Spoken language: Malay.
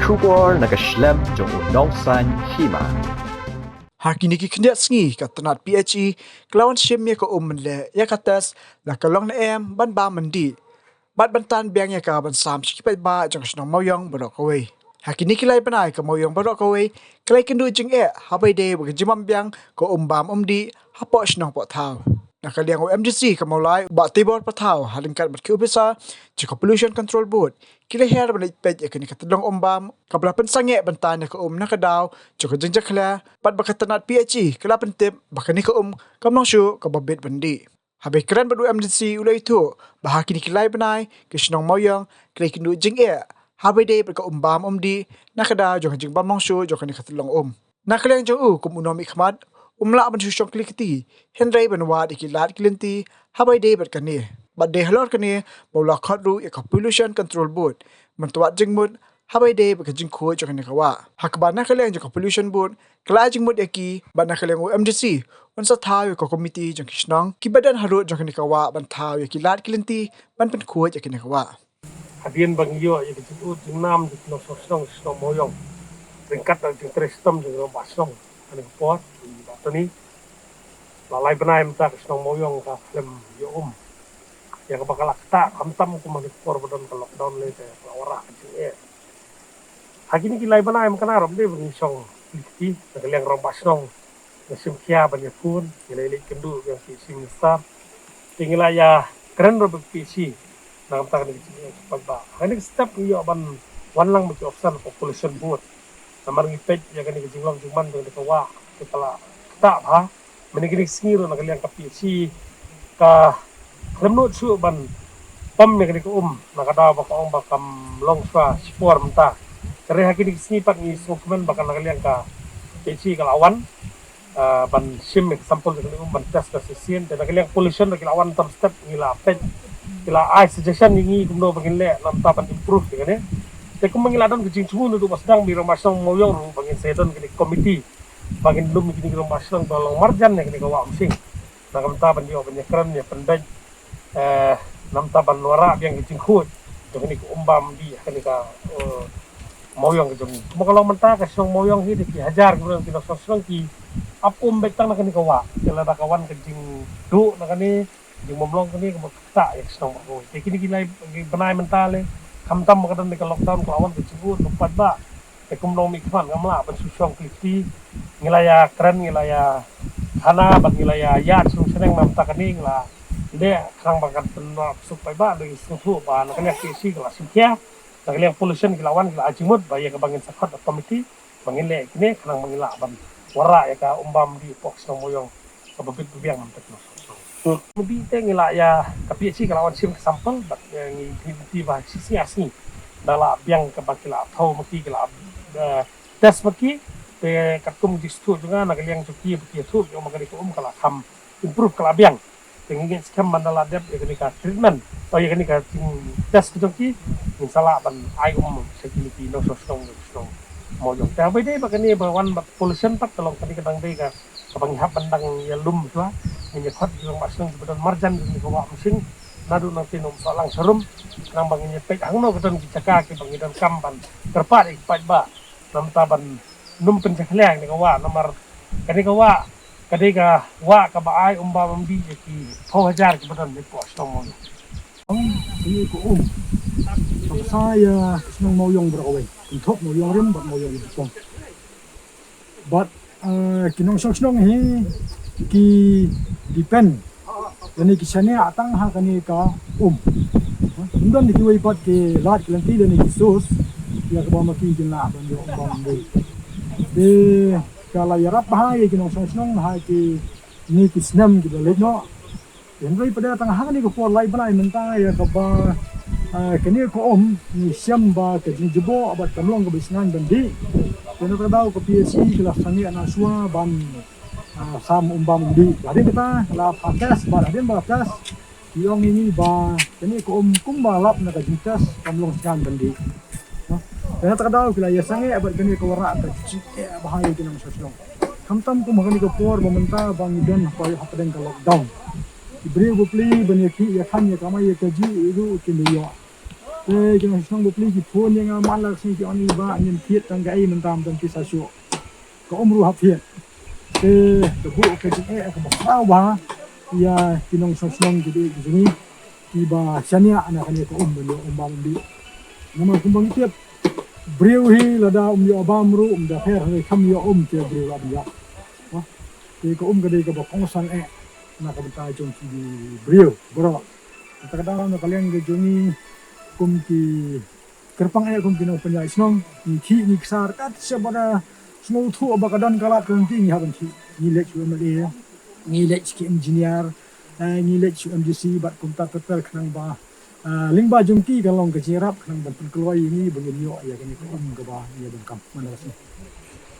Shubor nakaslem jong udongsan hima. Hakini ki khndiat sngi ka tanat PHE klawan shim ya ko umle ya katas la kalong na ban ba mandi bat bantan biang ya ka ban sam chi pa ba jong snong moyong borok away hakini ki lai banai ka moyong borok away klai kendu jing habai de ba jimam biang ko bam di hapo snong po thau nakaliang MGC ka molai ba tibor pa thau halingkat bat ki upisa chi pollution control board kila her ban pej ekani katadong bam kabla pensange bantan ka nakadaw choko jinja khla pat bakatanat PHE kala pentip bakani ka kamnong shu ka babet bandi habe kran badu MGC ulai tu bahaki ni kilai banai kisnong moyong klai kindu jing habe de ka bam di nakadaw jong jing bam nong shu jokani katadong nakaliang jong kum unomi khmat umla ban shu shok klikti henry banwa dikilat klinti habe de bat kani but de halor kani bola khadru e pollution control board mantuat jingmut habai de baka jingkho jokani kawa hakbana khaleng jok pollution board kla jingmut eki bana khaleng MDC onsa thaw ko committee jong kisnong kibadan haru jokani kawa ban thaw ki lat kilinti ban pen kho jokani kawa hadian bang yo ya disebut jinam di no sosong moyong ringkat dan trestom jong basong ani pot batani lalai benai mta kisnong moyong ka film yo yang bakal tak kamtam ku mani por badon ka lockdown le te ora je hagini kilai banai makana rom de bang song liti kaleng rom basong nasim kia banyak pun nilai kendu yang si minister tinggal ya keren ro PC nam tak ni pagba hani step yo ban wanlang mesti option population board namar ngipet ya kan ni jinglang cuman de ka wa kepala tak ha menigini singiro na kaleng ka PC ka lemnut su ban pam me kini nakada bakong bakam longswa spor menta kare hakini sini pak ni dokumen bakal nakaliang ka PC kalawan ban sim example kini ban test ka sesien dan nakaliang pollution kalawan tam step ngila pet kila I suggestion ni kumno bangin le lam ta ban improve kene te kum mangiladon kecing cumu tu basdang biro masang moyong bangin sedon kini committee bangin lum kini biro masang dolong marjan ne kini kawa msing nakam ta ban yo banyakran ya pendaj nam taban wara biang kecing khut jong ni ko umbam di kani ka moyong jong mo kalau menta ka song moyong hi di hajar ko ki sosong ki apum betang kani ka wa kala da kawan kecing du nakani jong momlong kani ko ta ya song ko te kini kilai benai mentale kamtam ka dan ka lockdown ko awan kecing khut lupat ba te kumlong mi khan gamla ban susong kliti ngilaya keren ngilaya hana ban ngilaya ya sung seneng nam ta kani ngla dia khang bakat penop supaya ba dari suhu ba nakanya kisi kelas sekia nakanya pollution kilawan kila ajimut ba ya kabangin sakat komiti bangin le kini khang mangila ban wara ya ka umbam di box moyong kababit biang mantek no mubi te ngila ya tapi si kilawan sim sampel ba ngi di ba sisi asni dala biang kabakila thau maki kila tes maki te katum distu juga nakanya cuki beki tu yo magari ko kala kham improve kala biang pengen skam mandala dep ya treatment atau ya tes ki misalnya ban ai security no sosong moyong tapi deh bagani bawan pollution tak kalau tadi kadang deh ka sabang hap bandang ya lum tu ini khot yung masung sebedan marjan ni ko mesin nadu nang tinum solang serum nang bangin pek angno kedon kicaka ki bangidan kamban terpat ikpat ba nam taban num pencakleang ni ko wa nomor kani ko wa kadega wa ka baai umbam di ki hajar ki badan ni pos nomon ini ko saya senang moyong berawai untuk moyong rim buat moyong itu but kinong senang hi ki depend yani kisane atang ha kani ka undan di wai pat ke lat kelanti dan ki sos ya ka ba maki jina ban yo umbam de kalau ya rap bahaya kinong senang bahaya ki ni kisnam ki balik no Henry pada tengah hari ni ko lai banai mentang ya kaba kini ko ni siamba ke jebo abat kamlong ke bisnan bandi kena kadau ko PSC kala sangi anasua ban sam umbam di hari kita la pakas bar hadin bakas yong ini ba kini ko kumbalap na ka jitas kamlong sian bandi kena kadau kala ya sangi abat kini ko wara ka bahaya kinong sosong kamtam ko magani ko por momenta bang den ko hapen ka lockdown Ibri bupli banyaki ya kan ya kama ya kaji itu kindiyo. kinong snong bukli ki phone yang malak sing ki oni ba ngin thiet tang gai man tam tan ki sa shu ko umru hap thiet to bu ke ji ko ba ba ya kinong snong ki di ni ki ba chania ana kan ko ba mbi nama kumbang tiap breu hi lada yo bam ru da pher he kham yo te breu ab ya wa ke ko ga de ko ba kong san na ka ta jong ki breu bro kadang-kadang na kalian ke jongi kum ki kerpang kum kinong penyai snong ki ni ksar kat sebada snong thu abakadan kalat kong ki ni haban ki ni lek chu mali ni lek ki engineer ni lek chu MGC bat kum ta total khnang ba lingba jongki kalong ke jirap khnang ban keluai ni begini yo ya kini ko ga ba ni ban kam mana sih